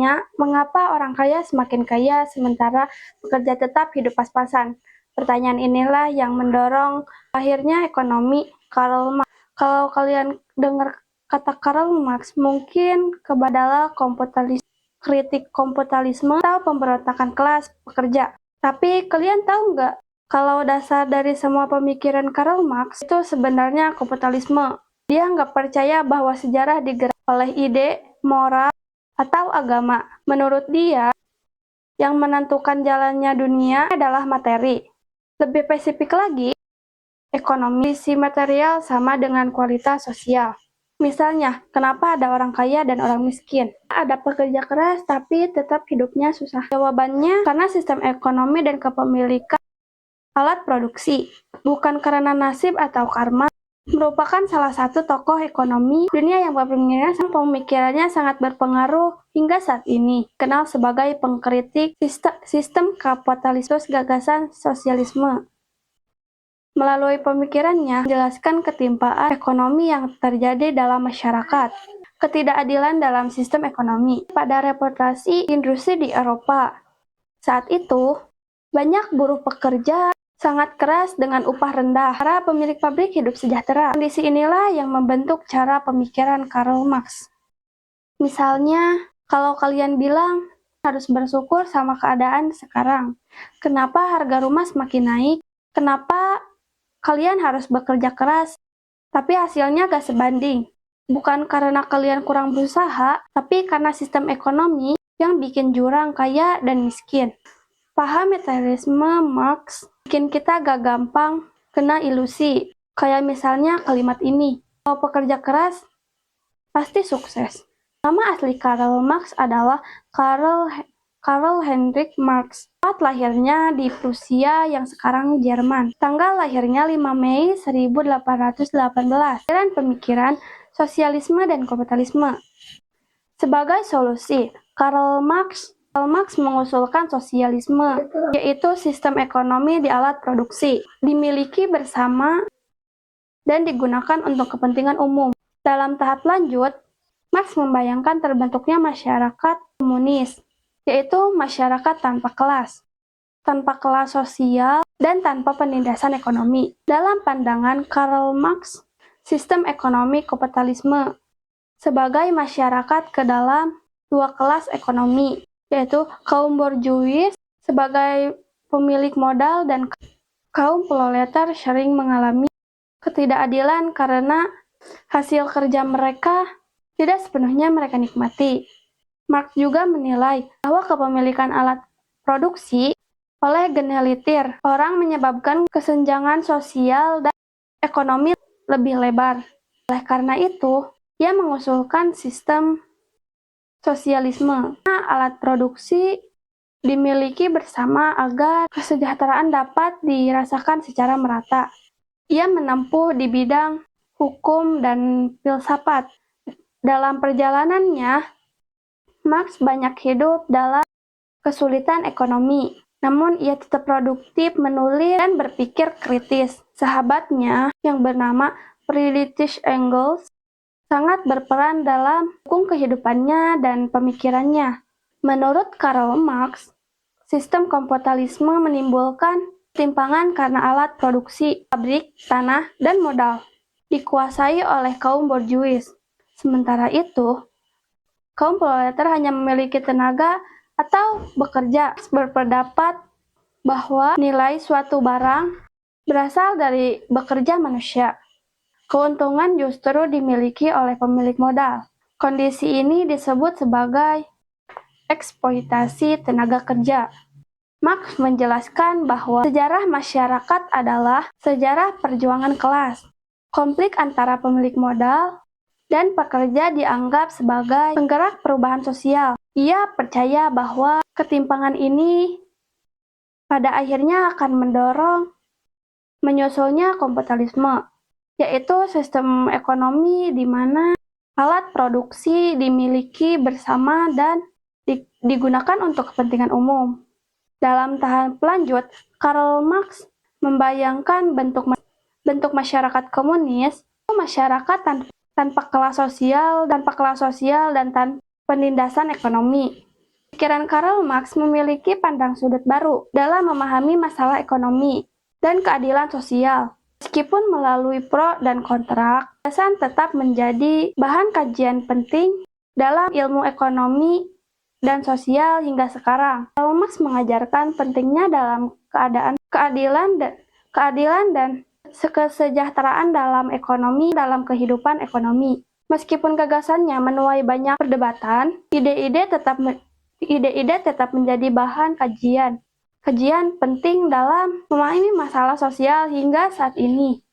bertanya, mengapa orang kaya semakin kaya sementara pekerja tetap hidup pas-pasan? Pertanyaan inilah yang mendorong lahirnya ekonomi Karl Marx. Kalau kalian dengar kata Karl Marx, mungkin kepada kritik komputalisme atau pemberontakan kelas pekerja. Tapi kalian tahu nggak, kalau dasar dari semua pemikiran Karl Marx itu sebenarnya komputalisme. Dia nggak percaya bahwa sejarah digerak oleh ide, moral, atau agama. Menurut dia, yang menentukan jalannya dunia adalah materi. Lebih spesifik lagi, ekonomi si material sama dengan kualitas sosial. Misalnya, kenapa ada orang kaya dan orang miskin? Ada pekerja keras tapi tetap hidupnya susah. Jawabannya, karena sistem ekonomi dan kepemilikan alat produksi, bukan karena nasib atau karma. Merupakan salah satu tokoh ekonomi dunia yang pemikirannya sangat berpengaruh hingga saat ini. Kenal sebagai pengkritik sistem kapitalisme gagasan sosialisme. Melalui pemikirannya, menjelaskan ketimpaan ekonomi yang terjadi dalam masyarakat, ketidakadilan dalam sistem ekonomi. Pada reportasi industri di Eropa, saat itu, banyak buruh pekerja sangat keras dengan upah rendah. Para pemilik pabrik hidup sejahtera. Kondisi inilah yang membentuk cara pemikiran Karl Marx. Misalnya, kalau kalian bilang harus bersyukur sama keadaan sekarang, kenapa harga rumah semakin naik? Kenapa kalian harus bekerja keras, tapi hasilnya gak sebanding? Bukan karena kalian kurang berusaha, tapi karena sistem ekonomi yang bikin jurang kaya dan miskin. Paham materialisme Marx bikin kita gak gampang kena ilusi. Kayak misalnya kalimat ini, kalau pekerja keras, pasti sukses. Nama asli Karl Marx adalah Karl Heinrich Marx. Tempat lahirnya di Prusia yang sekarang Jerman. Tanggal lahirnya 5 Mei 1818. Pemikiran sosialisme dan kapitalisme. Sebagai solusi, Karl Marx mengusulkan sosialisme, yaitu sistem ekonomi di alat produksi, dimiliki bersama dan digunakan untuk kepentingan umum. Dalam tahap lanjut, Marx membayangkan terbentuknya masyarakat komunis, yaitu masyarakat tanpa kelas sosial, dan tanpa penindasan ekonomi. Dalam pandangan Karl Marx, sistem ekonomi kapitalisme sebagai masyarakat ke dalam dua kelas ekonomi, yaitu kaum borjuis sebagai pemilik modal dan kaum proletar sering mengalami ketidakadilan karena hasil kerja mereka tidak sepenuhnya mereka nikmati. Marx juga menilai bahwa kepemilikan alat produksi oleh genealitir orang menyebabkan kesenjangan sosial dan ekonomi lebih lebar. Oleh karena itu, ia mengusulkan sistem sosialisme. Alat produksi dimiliki bersama agar kesejahteraan dapat dirasakan secara merata. Ia menempuh di bidang hukum dan filsafat. Dalam perjalanannya, Marx banyak hidup dalam kesulitan ekonomi. Namun ia tetap produktif menulis dan berpikir kritis. Sahabatnya yang bernama Friedrich Engels sangat berperan dalam mendukung kehidupannya dan pemikirannya. Menurut Karl Marx, sistem kapitalisme menimbulkan ketimpangan karena alat produksi, pabrik, tanah, dan modal dikuasai oleh kaum borjuis. Sementara itu, kaum proletar hanya memiliki tenaga atau bekerja. Berpendapat bahwa nilai suatu barang berasal dari bekerja manusia. Keuntungan justru dimiliki oleh pemilik modal. Kondisi ini disebut sebagai eksploitasi tenaga kerja. Marx menjelaskan bahwa sejarah masyarakat adalah sejarah perjuangan kelas. Konflik antara pemilik modal dan pekerja dianggap sebagai penggerak perubahan sosial. Ia percaya bahwa ketimpangan ini pada akhirnya akan mendorong menyusulnya kapitalisme, yaitu sistem ekonomi di mana alat produksi dimiliki bersama dan digunakan untuk kepentingan umum. Dalam tahap lanjut, Karl Marx membayangkan bentuk masyarakat komunis, masyarakat tanpa kelas sosial dan tanpa penindasan ekonomi. Pikiran Karl Marx memiliki pandang sudut baru dalam memahami masalah ekonomi dan keadilan sosial. Meskipun melalui pro dan kontra, gagasan tetap menjadi bahan kajian penting dalam ilmu ekonomi dan sosial hingga sekarang. Karl Marx mengajarkan pentingnya dalam keadilan dan kesejahteraan dalam kehidupan ekonomi. Meskipun gagasannya menuai banyak perdebatan, ide-ide tetap menjadi bahan kajian penting dalam memahami masalah sosial hingga saat ini.